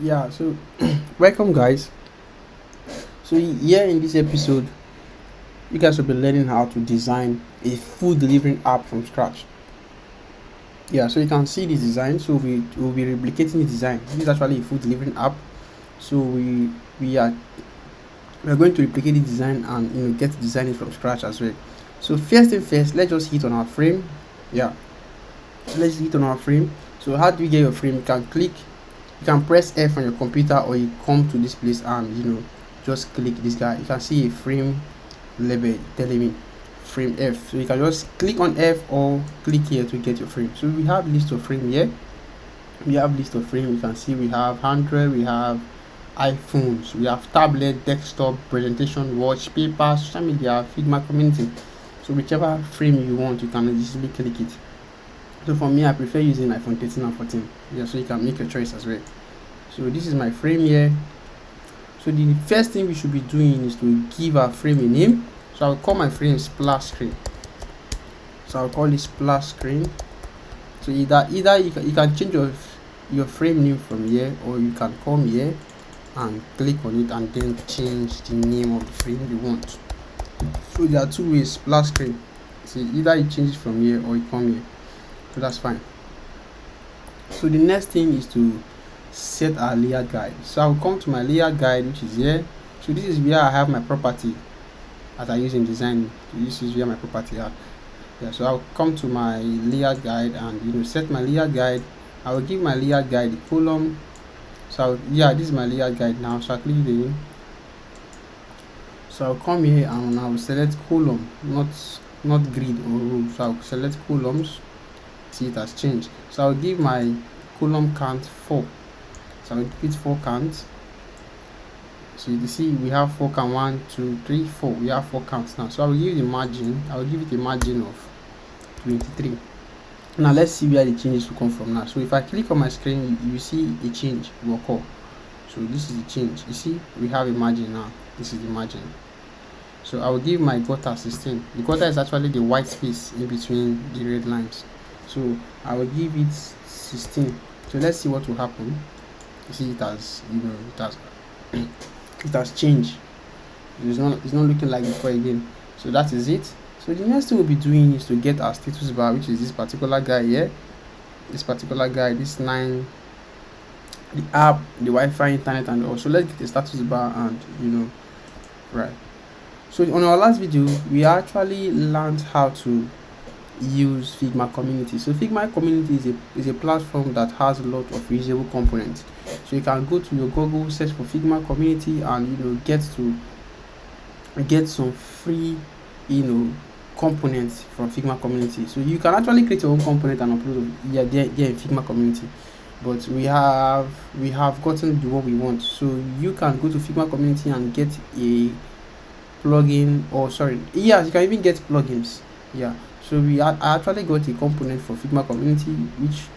Yeah, so welcome, guys. So, here in this episode, you guys will be learning how to design a food delivering app from scratch. Yeah, so you can see the design. So, we will be replicating the design. This is actually a food delivering app. So, we are going to replicate the design and get to design it from scratch as well. So, first thing first, let's just hit on our frame. Yeah, so let's hit on our frame. So, how do you get your frame? You can press F on your computer, or you come to this place and just click this guy. You can see a frame label telling me frame F, so you can just click on F or click here to get your frame. So we have list of frame here. You can see we have Android, we have iPhones, we have tablet, desktop, presentation, watch, paper, social media, Figma community. So whichever frame you want, you can easily click it. So for me, I prefer using iPhone 13 and 14. Yeah, so you can make your choice as well. So this is my frame here. So the first thing we should be doing is to give our frame a name. So I'll call my frame splash screen. So I'll call it splash screen. So either you can change your frame name from here, or you can come here and click on it and then change the name of the frame you want. So there are two ways: splash screen. So either you change it from here or you come here. So that's fine. So the next thing is to set our layout guide. So I'll come to my layout guide, which is here. So this is where I have my property as I use in design. This is where my property are. Yeah, so I'll come to my layout guide and set my layout guide. I will give my layout guide a column. So this is my layout guide now. So I'll click the in. So I'll come here and I will select column, not grid or row. So I'll select columns. See, it has changed. So I'll give my column count 4. So I'll give it 4 counts. So you see we have 4 count, 1 2 3 4. We have 4 counts now. So I will give the margin. I will give it a margin of 23. Now let's see where the changes will come from now. So if I click on my screen, you see a change will occur. So this is the change. You see we have a margin now. This is the margin. So I will give my gutter 16. The gutter is actually the white space in between the red lines. So I will give it 16. So let's see what will happen. You see it has it has changed. It's not looking like before again. So that is it. So the next thing we'll be doing is to get our status bar, which is this particular guy here. This 9, the app, the Wi-Fi, internet, and also let's get the status bar and right. So on our last video, we actually learned how to use Figma community. So Figma community is a platform that has a lot of reusable components. So you can go to your Google, search for Figma community, and get some free components from Figma community. So you can actually create your own component and upload there in Figma community. But we have gotten the one we want. So you can go to Figma community and get a plugin, or sorry, yes, you can even get plugins. Yeah. So I actually got a component for Figma community, which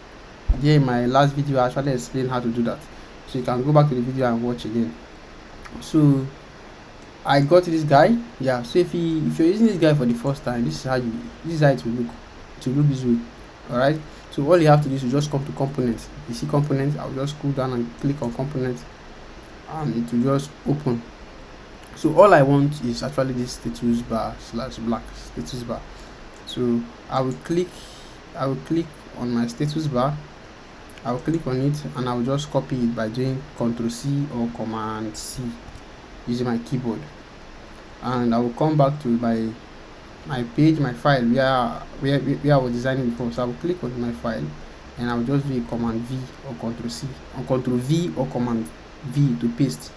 there in my last video I actually explained how to do that. So you can go back to the video and watch again. So I got this guy. Yeah. So if you're using this guy for the first time, this is how it will look. To look this way. Alright. So all you have to do is just come to components. You see components, I'll just scroll down and click on components, and it will just open. So all I want is actually this status bar / black status bar. So I will click on my status bar. I will click on it and I will just copy it by doing Ctrl C or Command C using my keyboard, and I will come back to my page, my file where I was designing before. So I will click on my file and I will just do a Command V or Ctrl C or Ctrl V or Command V to paste.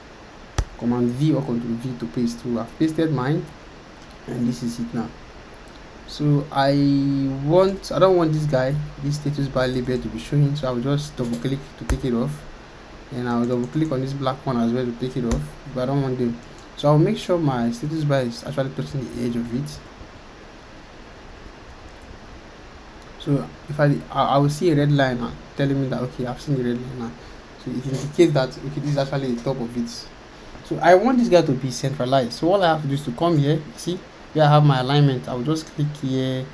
Command V or Ctrl V to paste. So I've pasted mine, and this is it now. So I don't want this status bar label to be showing, so I will just double click to take it off, and I will double click on this black one as well to take it off, but I don't want them. So I'll make sure my status bar is actually touching the edge of it. So if I will see a red line telling me that okay, I've seen the red line now. So it indicates that okay, this is actually the top of it. So I want this guy to be centralized. So all I have to do is to come here, see where I have my alignment. I'll just click here.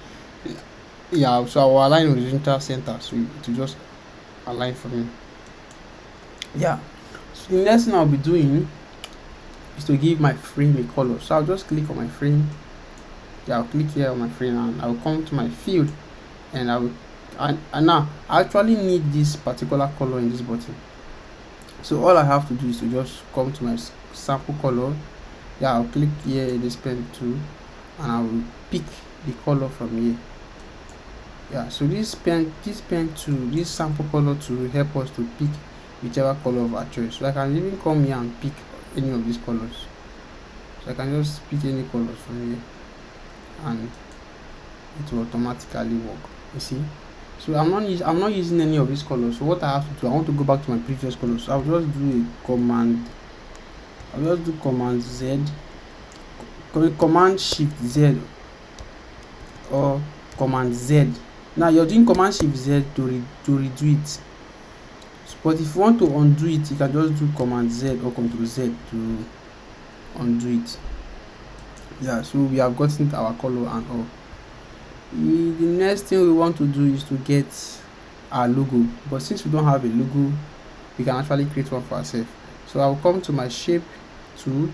Yeah, so I'll align horizontal center, so to just align for me. Yeah. So the next thing I'll be doing is to give my frame a color. So I'll just click on my frame. Yeah, I'll click here on my frame and I'll come to my field, and and now I actually need this particular color in this button. So all I have to do is to just come to my sample color. Yeah, I'll click here this pen tool and I will pick the color from here. Yeah, so this pen tool, this sample color tool will help us to pick whichever color of our choice. So I can even come here and pick any of these colors. So I can just pick any colors from here and it will automatically work. You see, so I'm not using any of these colors. So what I have to do, I want to go back to my previous colors. So I'll just do command Z, command shift Z, or command Z. Now you're doing command shift Z to redo it. But if you want to undo it, you can just do command Z or control Z to undo it. Yeah, so we have gotten our color and all. The next thing we want to do is to get our logo, but since we don't have a logo, we can actually create one for ourselves. So I'll come to my shape tool.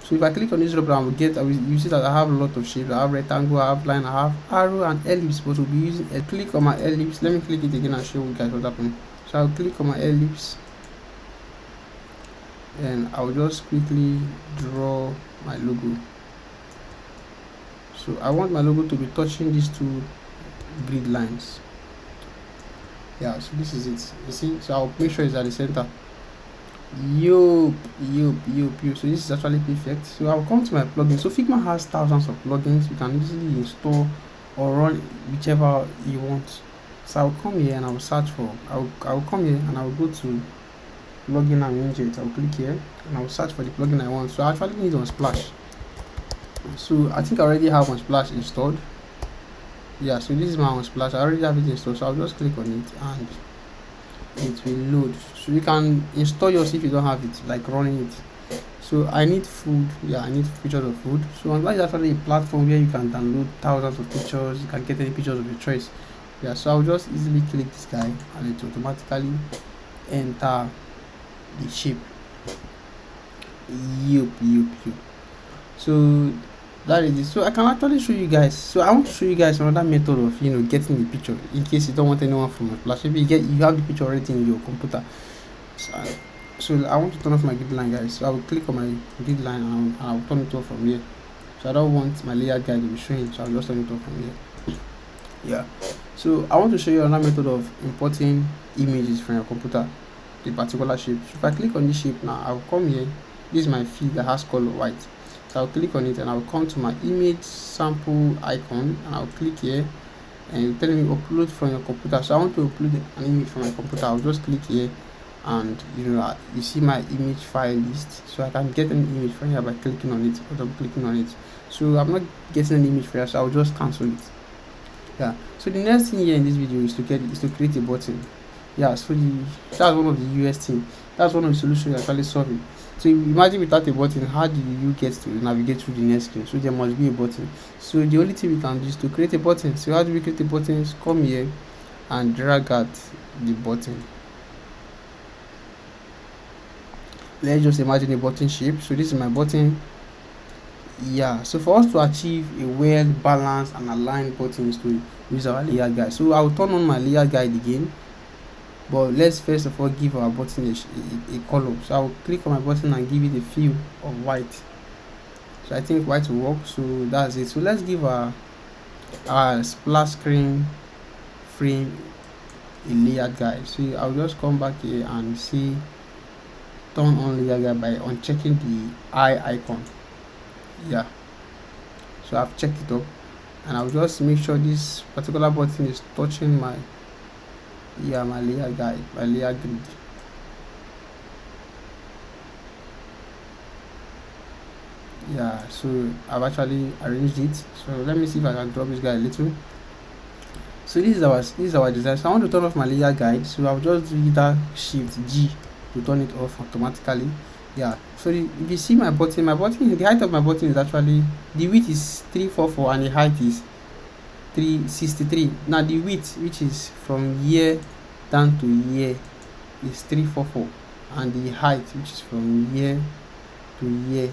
So if I click on this drop down, you see that I have a lot of shapes. I have rectangle, I have line, I have arrow and ellipse, but we'll be using a click on my ellipse. Let me click it again and show you guys what happened. So I'll click on my ellipse and I'll just quickly draw my logo. So I want my logo to be touching these two grid lines. Yeah, so this is it. You see, so I'll make sure it's at the center. So this is actually perfect. So I'll come to my plugin. So Figma has thousands of plugins. You can easily install or run whichever you want. So I'll come here and I'll search for, I'll come here and I'll go to plugin and widget. I'll click here and I'll search for the plugin I want. So I actually need Unsplash. So I think I already have Unsplash installed. Yeah, so this is my Unsplash. I already have it installed. So I'll just click on it and it will load. So you can install yours if you don't have it, like running it. So I need food. Yeah, I need pictures of food. So Unsplash is actually a platform where you can download thousands of pictures. You can get any pictures of your choice. Yeah, so I'll just easily click this guy and it will automatically enter the shape. So that is it. So I can actually show you guys. So I want to show you guys another method of getting the picture in case you don't want anyone from Unsplash. Maybe you have the picture already in your computer. So I want to turn off my grid line, guys. So I will click on my grid line and I'll turn it off from here. So I don't want my layer guide to be showing, so I'll just turn it off from here. Yeah, so I want to show you another method of importing images from your computer, the particular shape. So if I click on this shape now, I'll come here. This is my field that has color white. So I'll click on it and I'll come to my image sample icon and I'll click here and tell me upload from your computer. So I want to upload an image from my computer. I'll just click here and you see my image file list. So I can get an image from here by clicking on it or double clicking on it. So I'm not getting an image from here, so I'll just cancel it. Yeah, so the next thing here in this video is to create a button. Yeah, so that's one of the US thing. That's one of the solutions you're actually solving. So imagine without a button, how do you get to navigate through the next screen? So there must be a button. So the only thing we can do is to create a button. So how do we create a button? Come here and drag out the button. Let's just imagine a button shape. So this is my button. Yeah, so for us to achieve a well balanced and aligned button is to use our layer guide. So I'll turn on my layer guide again, but let's first of all give our button a color. So I'll click on my button and give it a feel of white. So I think white will work. So that's it. So let's give our splash screen frame a layer guide. So I'll just come back here and see turn on layer guide by unchecking the eye icon. Yeah, so I've checked it up and I'll just make sure this particular button is touching my layer guide, my layer grid. Yeah, so I've actually arranged it. So let me see if I can drop this guy a little. So this is our design. So I want to turn off my layer guide, so I'll just do either shift G to turn it off automatically. Yeah, so if you see my button, the height of my button is actually, the width is 344 and the height is 363. Now the width, which is from here down to here, is 344 and the height, which is from here to here,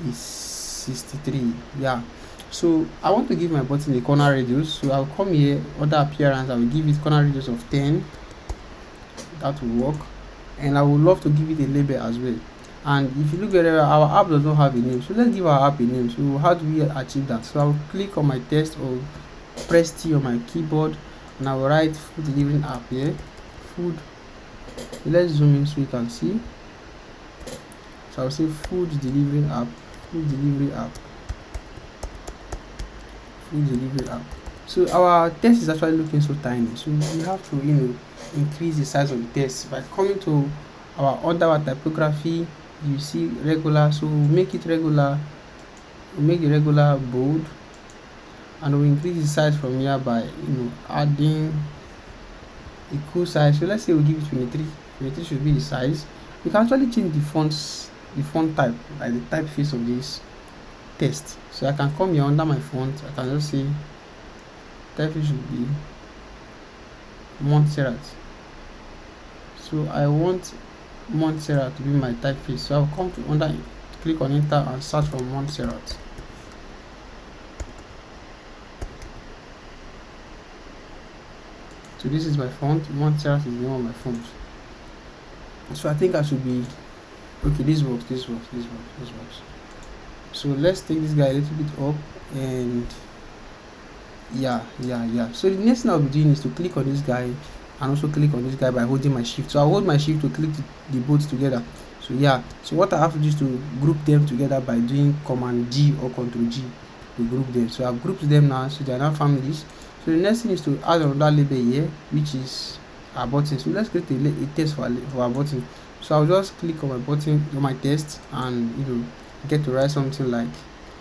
is 63. Yeah, so I want to give my button a corner radius, so I'll come here, other appearance, I will give it corner radius of 10. That will work. And I would love to give it a label as well. And if you look at it, our app does not have a name, so let's give our app a name. So how do we achieve that? So I'll click on my text or press T on my keyboard, and I will write food delivering app here. Food. So let's zoom in so you can see. So I'll say food delivering app, food delivery app, food delivery app. So our text is actually looking so tiny, so we have to increase the size of the text by coming to under our typography. You see regular, so we'll make it regular, we'll make the regular bold, and we'll increase the size from here by adding a cool size. So let's say we'll give it 23 should be the size. We can actually change the font type, like the typeface of this text. So I can come here under my font, I can just say typeface should be Montserrat. So I want Montserrat to be my typeface, so I'll come to click on enter and search for Montserrat. So this is my font. Montserrat is the name of my font. So I think I should be okay. This works. So let's take this guy a little bit up, and yeah. So the next thing I'll be doing is to click on this guy and also click on this guy by holding my shift. So I'll hold my shift to click the both together. So yeah, so what I have to do is to group them together by doing Command G or Control G to group them. So I've grouped them now, so they are now families. So the next thing is to add another label here, which is our button. So let's create a text for our button. So I'll just click on my button, on my text, and get to write something like,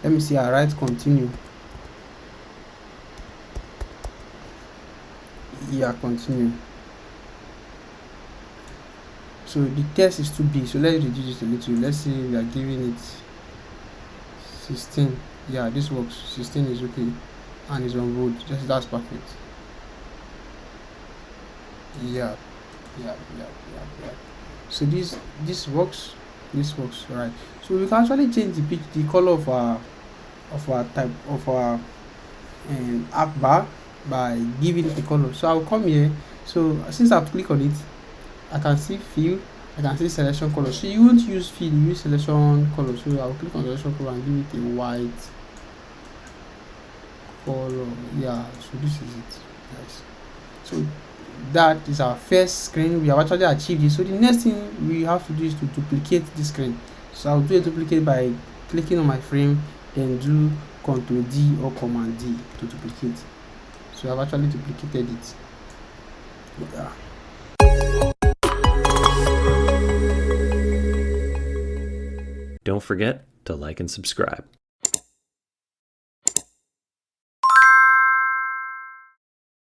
let me see, I write continue. Yeah, continue. So the text is too big, so let's reduce it a little. Let's see, we are giving it 16. Yeah, this works. 16 is okay, and it's on board. That's perfect. Yeah. So this works. Right. So we can actually change the color of our app bar by giving it a color. So I'll come here. So since I've clicked on it, I can see fill, I can see selection color. So you won't use fill, you use selection color. So I'll click on selection color and give it a white color. Yeah, so this is it, guys. So that is our first screen. We have actually achieved it. So the next thing we have to do is to duplicate this screen. So I'll do a duplicate by clicking on my frame, then do Ctrl D or Command D to duplicate. So I've actually duplicated it. Yeah. Don't forget to like and subscribe.